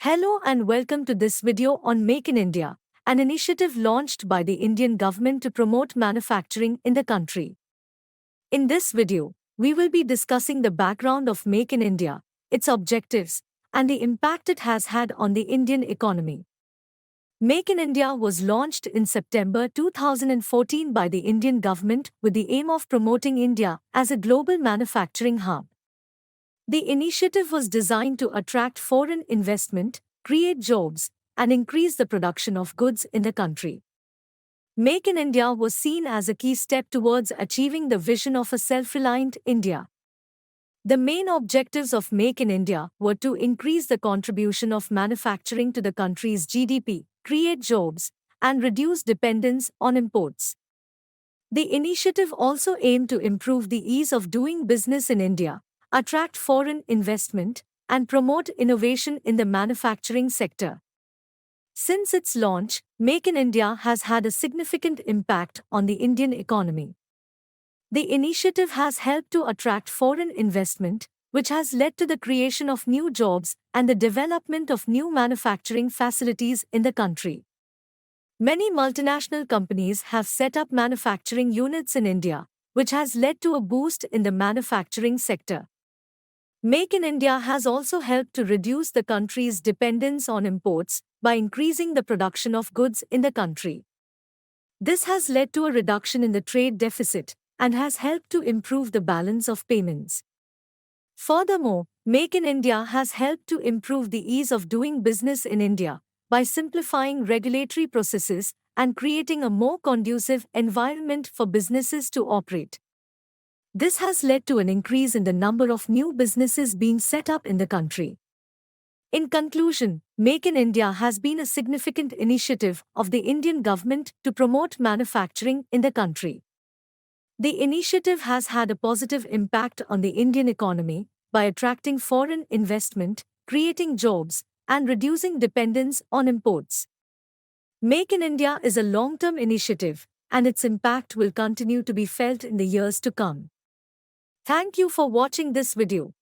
Hello and welcome to this video on Make in India, an initiative launched by the Indian government to promote manufacturing in the country. In this video, we will be discussing the background of Make in India, its objectives, and the impact it has had on the Indian economy. Make in India was launched in September 2014 by the Indian government with the aim of promoting India as a global manufacturing hub. The initiative was designed to attract foreign investment, create jobs, and increase the production of goods in the country. Make in India was seen as a key step towards achieving the vision of a self-reliant India. The main objectives of Make in India were to increase the contribution of manufacturing to the country's GDP, create jobs, and reduce dependence on imports. The initiative also aimed to improve the ease of doing business in India, attract foreign investment, and promote innovation in the manufacturing sector. Since its launch, Make in India has had a significant impact on the Indian economy. The initiative has helped to attract foreign investment, which has led to the creation of new jobs and the development of new manufacturing facilities in the country. Many multinational companies have set up manufacturing units in India, which has led to a boost in the manufacturing sector. Make in India has also helped to reduce the country's dependence on imports by increasing the production of goods in the country. This has led to a reduction in the trade deficit and has helped to improve the balance of payments. Furthermore, Make in India has helped to improve the ease of doing business in India by simplifying regulatory processes and creating a more conducive environment for businesses to operate. This has led to an increase in the number of new businesses being set up in the country. In conclusion, Make in India has been a significant initiative of the Indian government to promote manufacturing in the country. The initiative has had a positive impact on the Indian economy by attracting foreign investment, creating jobs, and reducing dependence on imports. Make in India is a long-term initiative, and its impact will continue to be felt in the years to come. Thank you for watching this video.